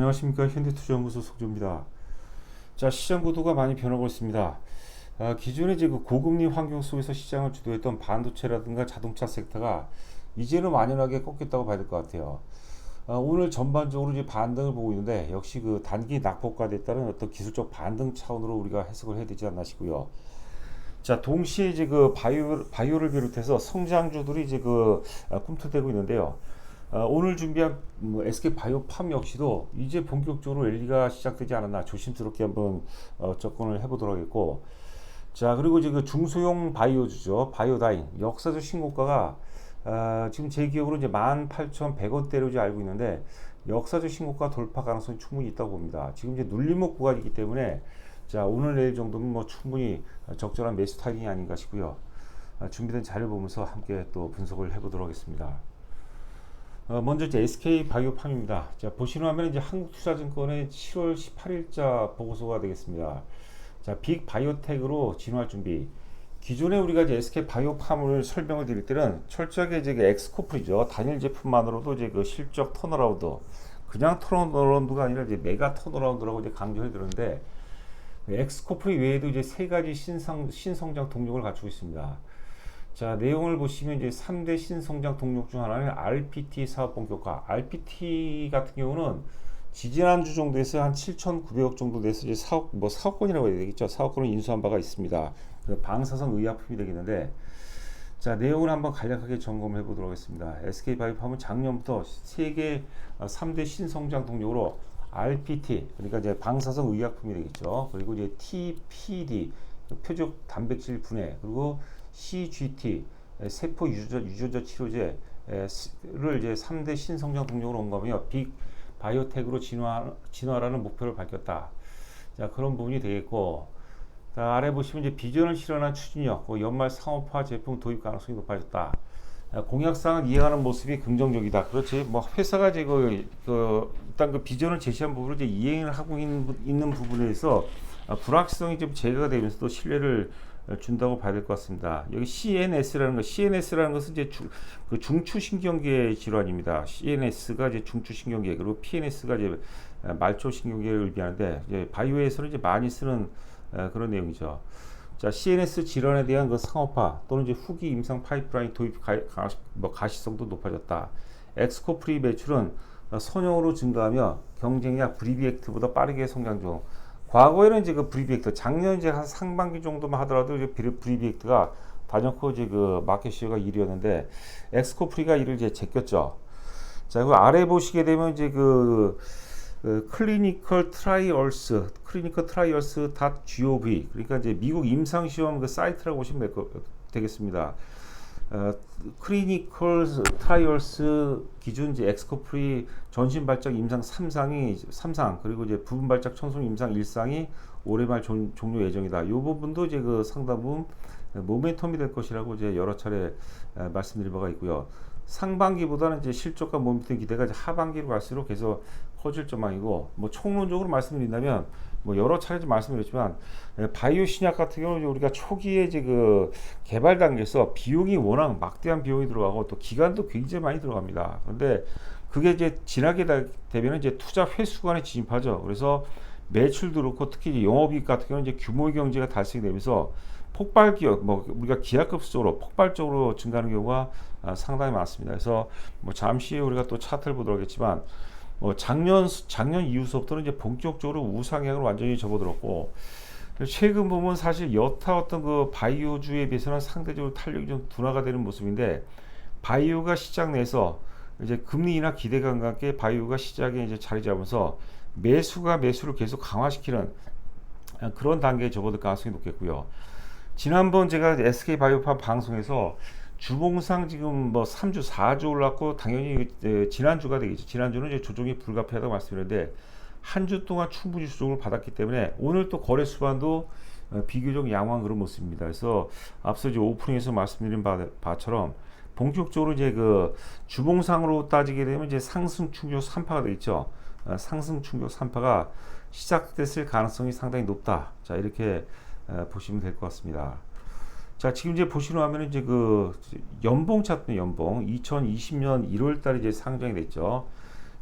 안녕하십니까. 현대투자연구소 석주입니다. 자, 시장 구도가 많이 변하고 있습니다. 기존에 이제 그 고금리 환경 속에서 시장을 주도했던 반도체라든가 자동차 섹터가 이제는 완연하게 꺾였다고 봐야 될 것 같아요. 오늘 전반적으로 이제 반등을 보고 있는데 역시 그 단기 낙폭과에 따른 어떤 기술적 반등 차원으로 우리가 해석을 해야 되지 않나 싶고요. 자, 동시에 이제 그 바이오를 비롯해서 성장주들이 이제 꿈틀대고 있는데요. 오늘 준비한 SK 바이오팜 역시도 이제 본격적으로 랠리가 시작되지 않았나 조심스럽게 한번 접근을 해보도록 하겠고, 자, 그리고 이제 그 중소형 바이오주죠. 바이오다인 역사적 신고가가 지금 제 기억으로 이제 18,100원대로 이제 알고 있는데 역사적 신고가 돌파 가능성이 충분히 있다고 봅니다. 지금 이제 눌림목 구간이기 때문에 자, 오늘 내일 정도면 뭐 충분히 적절한 매수 타이밍이 아닌가 싶고요. 준비된 자료 보면서 함께 또 분석을 해보도록 하겠습니다. 먼저 이제 SK 바이오팜입니다. 자, 보시는 화면은 이제 한국투자증권의 7월 18일자 보고서가 되겠습니다. 자, 빅 바이오텍으로 진화할 준비. 기존에 우리가 이제 SK 바이오팜을 설명을 드릴 때는 철저하게 이제 그 엑스코프리죠. 단일 제품만으로도 이제 그 실적 턴어라운드, 그냥 턴어라운드가 아니라 이제 메가 턴어라운드라고 이제 강조해 드렸는데, 엑스코프리 외에도 이제 세 가지 신성장 동력을 갖추고 있습니다. 자, 내용을 보시면 이제 3대 신성장 동력 중 하나는 RPT 사업 본격화. RPT 같은 경우는 지지난주 정도에서 한 7,900억 정도 돼서 이제 사업권이라고 해야 되겠죠. 사업권을 인수한 바가 있습니다. 방사성 의약품이 되겠는데, 자, 내용을 한번 간략하게 점검해 보도록 하겠습니다. SK바이오팜은 작년부터 세계 3대 신성장 동력으로 RPT, 그러니까 이제 방사성 의약품이 되겠죠. 그리고 이제 TPD, 표적 단백질 분해, 그리고 CGT, 세포 유전자 치료제를 이제 3대 신성장 동력으로 온 거며 빅 바이오텍으로 진화라는 목표를 밝혔다. 자, 그런 부분이 되겠고, 자, 아래 보시면 이제 비전을 실현한 추진력, 연말 상업화 제품 도입 가능성이 높아졌다. 공약상을 이해하는 모습이 긍정적이다. 그렇지. 뭐 회사가 이제 일단 그 비전을 제시한 부분을 이제 이행을 하고 있는 부분에서 불확실성이 좀 제거가 되면서 또 신뢰를 준다고 봐야 될 것 같습니다. 여기 CNS라는 것은 이제 그 중추신경계 질환입니다. CNS가 이제 중추신경계, 그리고 PNS가 이제 말초신경계를 의미하는데, 이제 바이오에서는 이제 많이 쓰는 그런 내용이죠. 자, CNS 질환에 대한 그 상업화 또는 이제 후기 임상 파이프라인 도입 가시성도 높아졌다. 엑스코프리 매출은 선형으로 증가하며 경쟁력 브리비액트보다 빠르게 성장 중. 과거에는 이제 그 브리비액트, 작년 이제 한 상반기 정도만 하더라도 이제 브리비액트가 단연코 이제 그 마켓 시어가 1위였는데 엑스코프리가 이를 이제 제꼈죠. 자, 그 아래 보시게 되면 이제 클리니컬 트라이얼스.gov, 그러니까 이제 미국 임상 시험 그 사이트라고 보시면 되겠습니다. 클리니컬 트라이얼스 기준 이제 엑스코프리 전신 발작 임상 3상, 그리고 이제 부분 발작 천송 임상 1상이 올해 말 종료 예정이다. 이 부분도 이제 그 상당 부분 모멘텀이 될 것이라고 이제 여러 차례 말씀드린 바가 있고요. 상반기보다는 이제 실적과 모멘텀 기대가 이제 하반기로 갈수록 계속 커질 전망이고, 뭐 총론적으로 말씀드린다면 뭐 여러 차례 좀 말씀드렸지만 바이오 신약 같은 경우는 우리가 초기에 이제 그 개발 단계에서 비용이 워낙 막대한 비용이 들어가고 또 기간도 굉장히 많이 들어갑니다. 그런데 그게 이제 지나게 되면 이제 투자 회수관에 진입하죠. 그래서 매출도 그렇고 특히 이제 영업이익 같은 경우는 이제 규모의 경제가 달성되면서 폭발 기업, 뭐 우리가 기하급수적으로 폭발적으로 증가하는 경우가 상당히 많습니다. 그래서 뭐 잠시 우리가 또 차트를 보도록 하겠지만, 작년 이후서부터는 이제 본격적으로 우상향으로 완전히 접어들었고, 최근 보면 사실 여타 어떤 그 바이오주에 비해서는 상대적으로 탄력이 좀 둔화가 되는 모습인데, 바이오가 시장 내에서 이제 금리 인하 기대감과 함께 바이오가 시장에 이제 자리 잡으면서 매수를 계속 강화시키는 그런 단계에 접어들 가능성이 높겠고요. 지난번 제가 SK 바이오팜 방송에서 주봉상 지금 뭐 3주, 4주 올랐고 당연히 지난주가 되겠죠. 지난주는 이제 조정이 불가피하다고 말씀드렸는데 한 주 동안 충분히 조정을 받았기 때문에 오늘 또 거래 수반도 비교적 양호한 그런 모습입니다. 그래서 앞서 이제 오프닝에서 말씀드린 바처럼 본격적으로 이제 그 주봉상으로 따지게 되면 이제 상승 충격 3파가 되겠죠. 상승 충격 3파가 시작됐을 가능성이 상당히 높다. 자, 이렇게 보시면 될 것 같습니다. 자, 지금 이제 보시는 화면은 이제 그 연봉 차트, 연봉 2020년 1월 달에 이제 상장이 됐죠.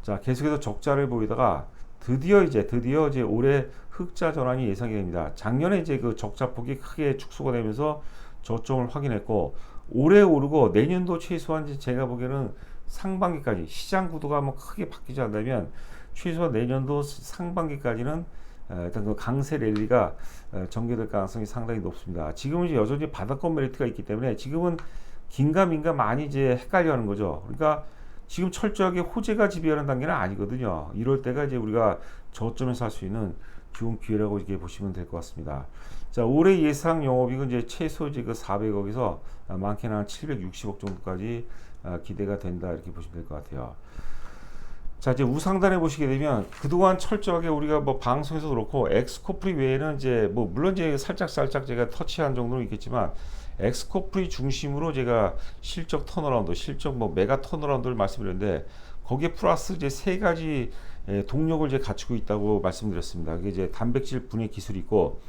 자, 계속해서 적자를 보이다가 드디어 이제 올해 흑자 전환이 예상이 됩니다. 작년에 이제 그 적자폭이 크게 축소가 되면서 저점을 확인했고 올해 오르고 내년도 최소한 이제 제가 보기에는 상반기까지 시장 구도가 뭐 크게 바뀌지 않다면 최소한 내년도 상반기까지는 일단 그 강세 랠리가 전개될 가능성이 상당히 높습니다. 지금은 이제 여전히 바닥권 메리트가 있기 때문에 지금은 긴가민가 많이 이제 헷갈려하는 거죠. 그러니까 지금 철저하게 호재가 지배하는 단계는 아니거든요. 이럴 때가 이제 우리가 저점에서 살 수 있는 좋은 기회라고 이렇게 보시면 될 것 같습니다. 자, 올해 예상 영업이익은 이제 최소 이제 그 400억에서 많게는 한 760억 정도까지 기대가 된다 이렇게 보시면 될 것 같아요. 자, 이제 우상단에 보시게 되면 그동안 철저하게 우리가 뭐 방송에서 그렇고 엑스코프리 외에는 이제 뭐 물론 이제 살짝 제가 터치한 정도는 있겠지만 엑스코프리 중심으로 제가 실적 턴어라운드, 실적 뭐 메가 턴어라운드를 말씀드렸는데 거기에 플러스 이제 세 가지 동력을 이제 갖추고 있다고 말씀드렸습니다. 그게 이제 단백질 분해 기술이 있고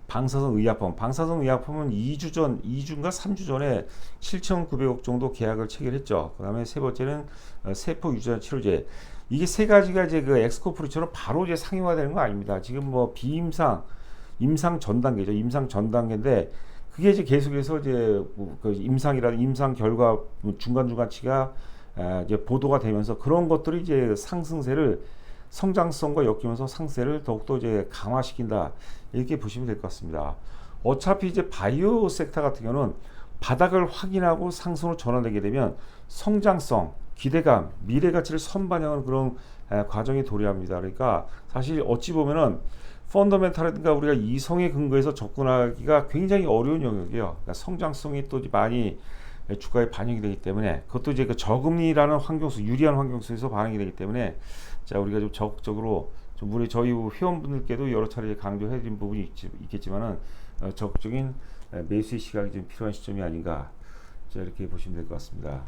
방사선 의약품은 2주인가 3주 전에 7,900억 정도 계약을 체결했죠. 그 다음에 세 번째는 세포 유전자 치료제. 이게 세 가지가 이제 그 엑스코프리처럼 바로 이제 상용화되는 거 아닙니다. 지금 뭐 임상 전 단계죠. 임상 전 단계인데 그게 이제 계속해서 이제 그 임상 결과 중간치가 이제 보도가 되면서 그런 것들이 이제 상승세를 성장성과 엮이면서 상세를 더욱더 이제 강화시킨다 이렇게 보시면 될 것 같습니다. 어차피 이제 바이오 섹터 같은 경우는 바닥을 확인하고 상승으로 전환되게 되면 성장성, 기대감, 미래 가치를 선반영하는 그런 과정이 도래합니다. 그러니까 사실 어찌 보면은 펀더멘탈이든가 우리가 이성에 근거해서 접근하기가 굉장히 어려운 영역이에요. 그러니까 성장성이 또 많이 주가에 반영이 되기 때문에 그것도 이제 그 저금리라는 유리한 환경 속에서 반영이 되기 때문에 자, 우리가 좀 적극적으로 좀 우리 저희 회원분들께도 여러 차례 강조해드린 부분이 있겠지만은 적극적인 매수의 시각이 좀 필요한 시점이 아닌가, 자, 이렇게 보시면 될 것 같습니다.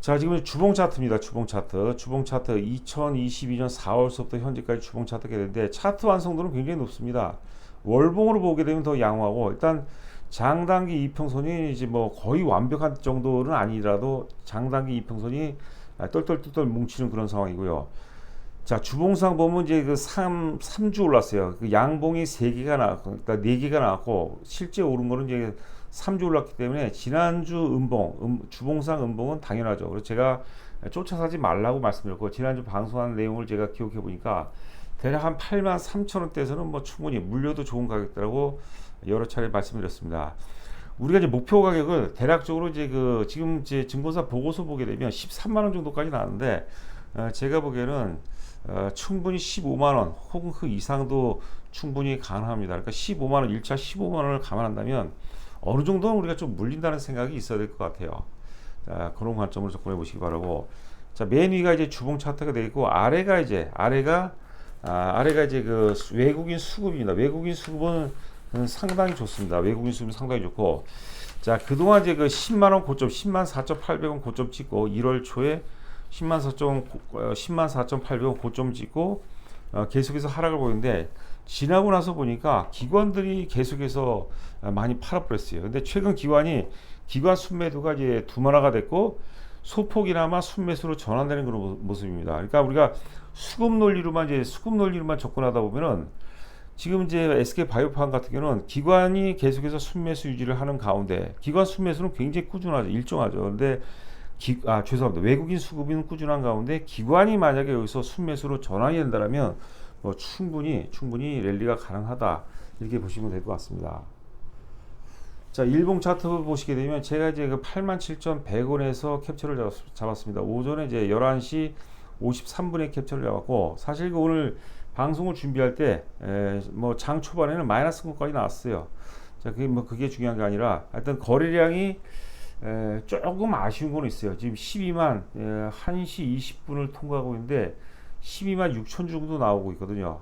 자, 지금 주봉 차트입니다. 주봉 차트 2022년 4월서부터 현재까지 주봉 차트가 되는데 차트 완성도는 굉장히 높습니다. 월봉으로 보게 되면 더 양호하고 일단 장단기 이평선이 이제 뭐 거의 완벽한 정도는 아니라도 장단기 이평선이 똘똘똘똘 뭉치는 그런 상황이고요. 자, 주봉상 보면 이제 그 3주 올랐어요. 그 양봉이 3개가 나왔고, 그러니까 4개가 나왔고, 실제 오른 거는 이제 3주 올랐기 때문에 지난주 주봉상 음봉은 당연하죠. 그래서 제가 쫓아 사지 말라고 말씀드렸고, 지난주 방송한 내용을 제가 기억해 보니까 대략 한 83,000원대에서는 뭐 충분히 물려도 좋은 가격대라고 여러 차례 말씀드렸습니다. 우리가 이제 목표 가격을 대략적으로 이제 그 지금 이제 증권사 보고서 보게 되면 13만 원 정도까지 나왔는데 제가 보기에는 충분히 15만 원 혹은 그 이상도 충분히 가능합니다. 그러니까 15만 원 1차 15만 원을 감안한다면 어느 정도는 우리가 좀 물린다는 생각이 있어야 될 것 같아요. 자, 그런 관점으로 접근해 보시기 바라고. 자, 맨 위가 이제 주봉 차트가 되어 있고 아래가 이제 그 외국인 수급입니다. 외국인 수급은 상당히 좋습니다. 외국인 수급은 상당히 좋고, 자, 그동안 이제 그 10만원 고점, 104,800원 고점 찍고 1월 초에 104,800원 고점 찍고 계속해서 하락을 보이는데 지나고 나서 보니까 기관들이 계속해서 많이 팔아버렸어요. 근데 최근 기관 순매도가 이제 두만화가 됐고 소폭이나마 순매수로 전환되는 그런 모습입니다. 그러니까 우리가 수급 논리로만 접근하다 보면은 지금 이제 SK바이오팜 같은 경우는 기관이 계속해서 순매수 유지를 하는 가운데 기관 순매수는 굉장히 꾸준하죠. 일정하죠. 근데 죄송합니다. 외국인 수급은 꾸준한 가운데 기관이 만약에 여기서 순매수로 전환이 된다면 뭐 충분히 랠리가 가능하다 이렇게 보시면 될 것 같습니다. 자, 일봉 차트 보시게 되면 제가 이제 그 87,100원에서 캡처를 잡았습니다. 오전에 이제 11시 53분에 캡처를 잡았고 사실 그 오늘 방송을 준비할 때 뭐 장 초반에는 마이너스 분까지 나왔어요. 자, 그게 중요한 게 아니라 하여튼 거래량이 조금 아쉬운 건 있어요. 지금 12만 1시 20분을 통과하고 있는데 12만 6천 정도 나오고 있거든요.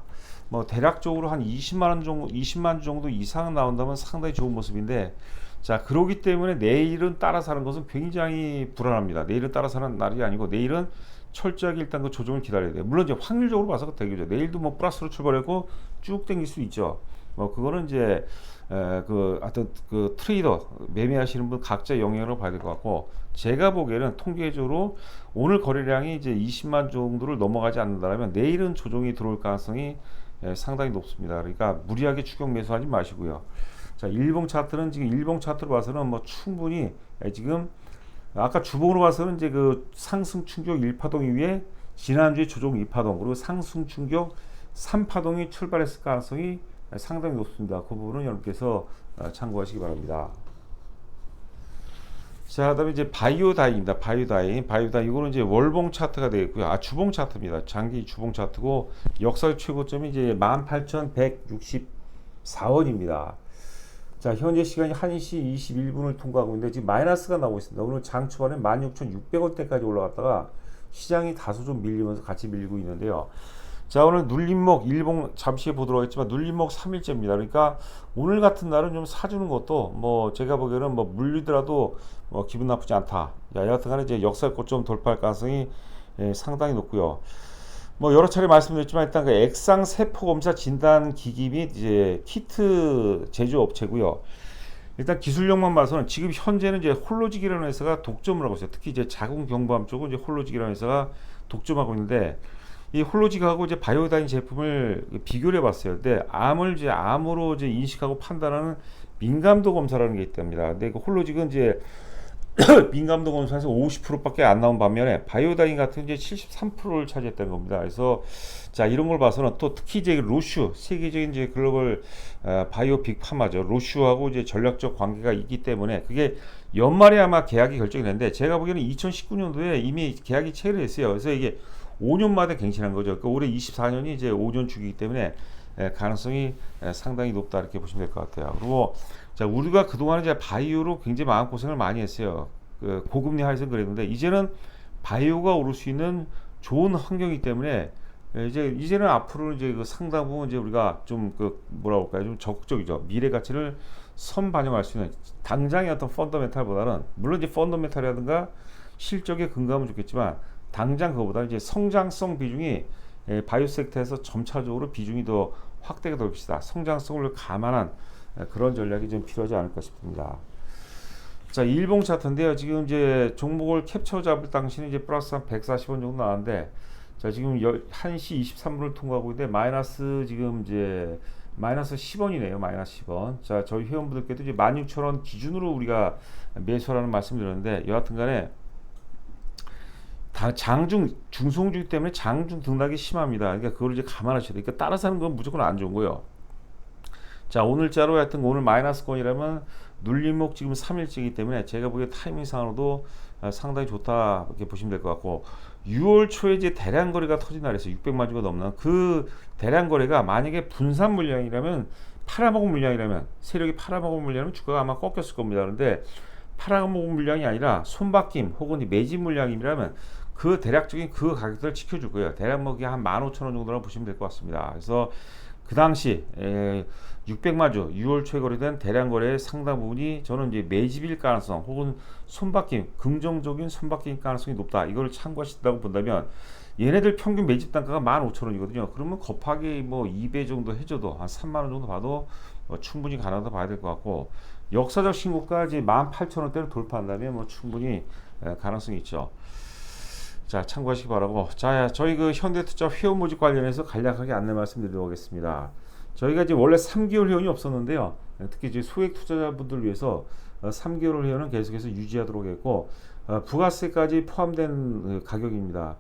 뭐 대략적으로 한 20만 정도 이상 나온다면 상당히 좋은 모습인데, 자, 그러기 때문에 내일은 따라 사는 것은 굉장히 불안합니다. 내일은 따라 사는 날이 아니고 내일은 철저하게 일단 그 조정을 기다려야 돼요. 물론 이제 확률적으로 봐서 되겠죠. 내일도 뭐 플러스로 출발했고 쭉 당길 수 있죠. 뭐 그거는 이제 그 하여튼 그 트레이더 매매하시는 분 각자 영향을 봐야 될 것 같고, 제가 보기에는 통계적으로 오늘 거래량이 이제 20만 정도를 넘어가지 않는다면 내일은 조정이 들어올 가능성이 상당히 높습니다. 그러니까 무리하게 추격 매수하지 마시고요. 자, 일봉 차트는 지금 일봉 차트로 봐서는 뭐 충분히 지금 아까 주봉으로 봐서는 이제 그 상승 충격 1파동 이후에 지난주에 조정 2파동, 그리고 상승 충격 3파동이 출발했을 가능성이 상당히 높습니다. 그 부분은 여러분께서 참고하시기 바랍니다. 자, 그다음에 이제 바이오다이입니다. 바이오다이 이거는 이제 월봉 차트가 되겠고요. 주봉 차트입니다. 장기 주봉 차트고 역사 최고점이 이제 18,164원입니다. 자, 현재 시간이 1시 21분을 통과하고 있는데 지금 마이너스가 나오고 있습니다. 오늘 장 초반에 16,600원대까지 올라갔다가 시장이 다소 좀 밀리면서 같이 밀리고 있는데요. 자, 오늘 눌림목 일봉 잠시 보도록 하겠지만 눌림목 3일째입니다. 그러니까 오늘 같은 날은 좀 사주는 것도 뭐 제가 보기에는 뭐 물리더라도 뭐 기분 나쁘지 않다. 여하튼간에 이제 역사 고점 돌파할 가능성이 상당히 높고요. 뭐 여러 차례 말씀드렸지만 일단 그 액상 세포 검사 진단 기기 및 이제 키트 제조 업체고요. 일단 기술력만 봐서는 지금 현재는 이제 홀로직이라는 회사가 독점을 하고 있어요. 특히 이제 자궁 경부암 쪽은 이제 홀로직이라는 회사가 독점하고 있는데, 이 홀로직하고 이제 바이오다인 제품을 비교를 해봤어요. 근데 암을 이제 암으로 이제 인식하고 판단하는 민감도 검사라는 게 있답니다. 근데 그 홀로직은 이제 민감도 검사에서 50%밖에 안 나온 반면에 바이오다인 같은 이제 73%를 차지했다는 겁니다. 그래서 자, 이런 걸 봐서는 또 특히 이제 로슈 세계적인 이제 글로벌 바이오 빅파마죠. 로슈하고 이제 전략적 관계가 있기 때문에 그게 연말에 아마 계약이 결정이 되는데, 제가 보기에는 2019년도에 이미 계약이 체결했어요. 그래서 이게 5년마다 갱신한 거죠. 그러니까 올해 24년이 이제 5년 주기이기 때문에 가능성이 상당히 높다 이렇게 보시면 될 것 같아요. 그리고 자, 우리가 그동안 이제 바이오로 굉장히 마음 고생을 많이 했어요. 그 고금리 하에서 그랬는데 이제는 바이오가 오를 수 있는 좋은 환경이기 때문에 이제는 앞으로 이제 그 상당 부분 이제 우리가 좀 그 뭐라 할까요, 좀 적극적이죠. 미래 가치를 선반영할 수 있는 당장의 어떤 펀더멘탈보다는, 물론 이제 펀더멘탈이라든가 실적에 근거하면 좋겠지만 당장 그거보다 이제 성장성 비중이 바이오 섹터에서 점차적으로 비중이 더 확대가 될 것이다. 성장성을 감안한 그런 전략이 좀 필요하지 않을까 싶습니다. 자, 일봉 차트인데요. 지금 이제 종목을 캡처 잡을 당시는 이제 플러스 한 140원 정도 나왔는데, 자, 지금 1시 23분을 통과하고 있는데 마이너스 지금 이제 마이너스 10원이네요. 마이너스 10원. 자, 저희 회원분들께도 이제 16,000원 기준으로 우리가 매수하라는 말씀 드렸는데, 여하튼간에 장중 중성주기 때문에 장중 등락이 심합니다. 그러니까 그걸 이제 감안하셔야 돼요. 그러니까 따라서 하는 건 무조건 안 좋은 거예요. 자, 오늘자로 하여튼 오늘 마이너스권이라면 눌림목 지금 3일째이기 때문에 제가 보기에 타이밍상으로도 상당히 좋다 이렇게 보시면 될 것 같고, 6월 초에 이제 대량 거래가 터진 날에서 600만 주가 넘는 그 대량 거래가 만약에 분산 물량이라면, 팔아먹은 물량이라면, 세력이 팔아먹은 물량이라면 주가가 아마 꺾였을 겁니다. 그런데 팔아먹은 물량이 아니라 손바뀜 혹은 매집 물량이라면 그 대략적인 그 가격들을 지켜줄 거예요. 대략 먹이 한 15,000원 정도라고 보시면 될 것 같습니다. 그래서 그 당시 600만 주 6월 초에 거래된 대량 거래의 상당 부분이 저는 이제 매집일 가능성 혹은 손바뀜, 긍정적인 손바뀜 가능성이 높다. 이걸 참고하신다고 본다면 얘네들 평균 매집 단가가 15,000원이거든요. 그러면 곱하기 뭐 2배 정도 해줘도 한 3만 원 정도 봐도 충분히 가능하다 봐야 될 것 같고, 역사적 신고가지 18,000원대를 돌파한다면 뭐 충분히 가능성이 있죠. 자, 참고하시기 바라고. 자, 저희 그 현대투자 회원 모집 관련해서 간략하게 안내 말씀드리도록 하겠습니다. 저희가 이제 원래 3개월 회원이 없었는데요. 특히 이제 소액 투자자분들 위해서 3개월 회원은 계속해서 유지하도록 했고, 부가세까지 포함된 가격입니다.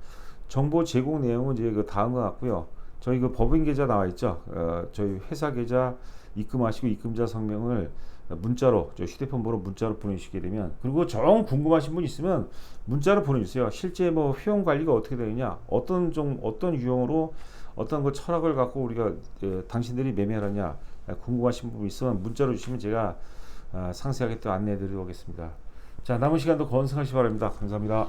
정보 제공 내용은 이제 그 다음과 같고요. 저희 그 법인 계좌 나와 있죠. 저희 회사 계좌 입금하시고 입금자 성명을 문자로, 저 휴대폰 번호 문자로 보내주시게 되면, 그리고 정 궁금하신 분 있으면 문자로 보내주세요. 실제 뭐 회원 관리가 어떻게 되느냐, 어떤 유형으로 어떤 그 철학을 갖고 우리가 당신들이 매매하느냐 궁금하신 부분 있으면 문자로 주시면 제가 상세하게 또 안내해 드리도록 하겠습니다. 자, 남은 시간도 건승하시기 바랍니다. 감사합니다.